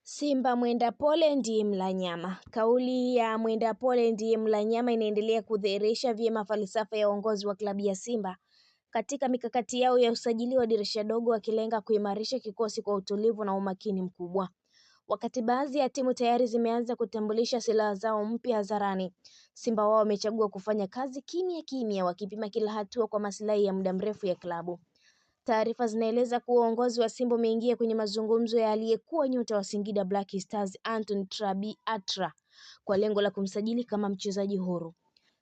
Simba mwenda pole ndiye mla nyama. Kauli ya mwenda pole ndiye mla nyama inaendelea kudhihirisha vyema falsafa ya uongozi wa klabu ya Simba katika mikakati yao ya usajili wa dirisha dogo, wakilenga kuimarisha kikosi kwa utulivu na umakini mkubwa. Wakati baadhi ya timu tayari zimeanza kutambulisha silaha zao mpya hadharani, Simba wao wamechagua kufanya kazi kimya kimya, wakipima kila hatua kwa maslahi ya muda mrefu ya klabu. Taarifa zinaeleza kuwa uongozi wa Simba umeingia kwenye mazungumzo ya aliyekuwa nyota wa Singida Black Stars Anthony Atra kwa lengo la kumsajili kama mchezaji huru.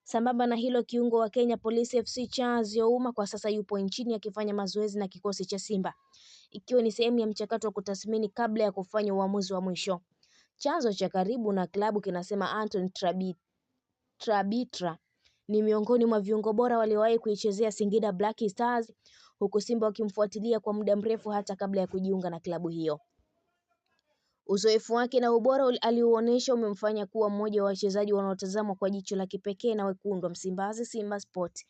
Sambamba na hilo, kiungo wa Kenya Police FC Charles Youma kwa sasa yupo nchini akifanya mazoezi na kikosi cha Simba, ikiwa ni sehemu ya mchakato wa kutathmini kabla ya kufanya uamuzi wa mwisho. Chanzo cha karibu na klabu kinasema Anthony Atra ni miongoni mwa viungo bora waliowahi kuichezea Singida Black Stars, huku Simba wakimfuatilia kwa muda mrefu hata kabla ya kujiunga na klabu hiyo. Uzoefu wake na ubora aliouonyesha umemfanya kuwa mmoja wa wachezaji wanaotazamwa kwa jicho la kipekee na wekundu wa Msimbazi Simba Sport.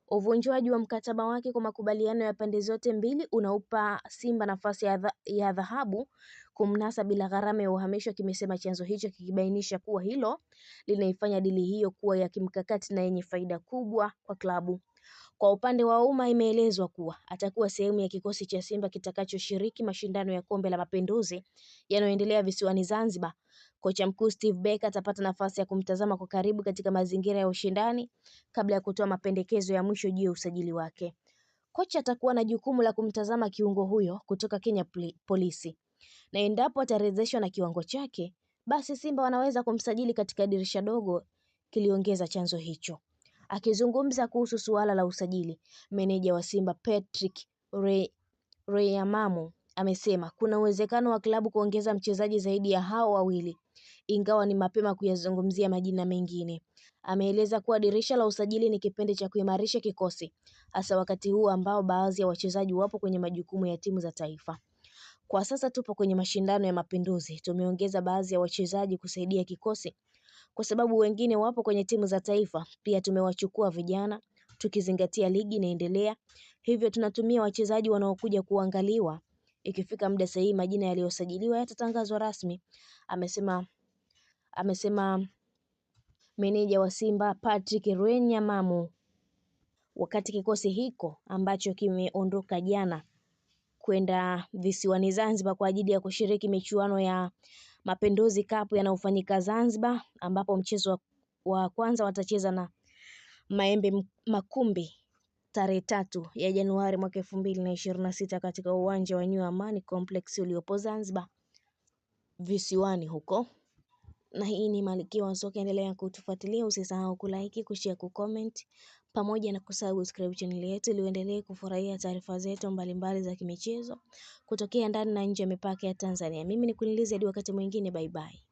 Uvunjwaji wa mkataba wake kwa makubaliano ya pande zote mbili unaupa Simba nafasi ya dhahabu kumnasa bila gharama ya uhamisho, kimesema chanzo hicho, kikibainisha kuwa hilo linaifanya dili hiyo kuwa ya kimkakati na yenye faida kubwa kwa klabu. Kwa upande wa Youma, imeelezwa kuwa atakuwa sehemu ya kikosi cha Simba kitakachoshiriki mashindano ya Kombe la Mapinduzi yanayoendelea visiwani Zanzibar. Kocha mkuu Steve Barker atapata nafasi ya kumtazama kwa karibu katika mazingira ya ushindani kabla ya kutoa mapendekezo ya mwisho juu ya usajili wake. Kocha atakuwa na jukumu la kumtazama kiungo huyo kutoka Kenya Police, na endapo ataridhishwa na kiwango chake, basi Simba wanaweza kumsajili katika dirisha dogo, kiliongeza chanzo hicho. Akizungumza kuhusu suala la usajili, meneja wa Simba Patrick Reyamamu amesema kuna uwezekano wa klabu kuongeza mchezaji zaidi ya hao wawili, ingawa ni mapema kuyazungumzia majina mengine. Ameeleza kuwa dirisha la usajili ni kipindi cha kuimarisha kikosi, hasa wakati huu ambao baadhi ya wachezaji wapo kwenye majukumu ya timu za taifa. Kwa sasa tupo kwenye mashindano ya Mapinduzi, tumeongeza baadhi ya wachezaji kusaidia kikosi kwa sababu wengine wapo kwenye timu za taifa. Pia tumewachukua vijana tukizingatia ligi inaendelea, hivyo tunatumia wachezaji wanaokuja kuangaliwa. Ikifika muda sahihi, majina yaliyosajiliwa yatatangazwa rasmi, amesema meneja wa Simba Patrick Reyamamu. Wakati kikosi hiko ambacho kimeondoka jana kwenda visiwani Zanzibar kwa ajili ya kushiriki michuano ya Mapinduzi Cup yanayofanyika Zanzibar, ambapo mchezo wa kwanza watacheza na Maembe Makumbi tarehe 3 ya Januari mwaka 2026 katika uwanja wa New Amani Complex uliopo Zanzibar visiwani huko. Na hii ni Malkia wa Soka, endelea kutufuatilia, usisahau kulike, kushare, kucomment pamoja na kusubscribe channel yetu ili uendelee kufurahia taarifa zetu mbalimbali za kimichezo kutokea ndani na nje ya mipaka ya Tanzania. Mimi ni Kunilize hadi wakati mwingine, bye bye.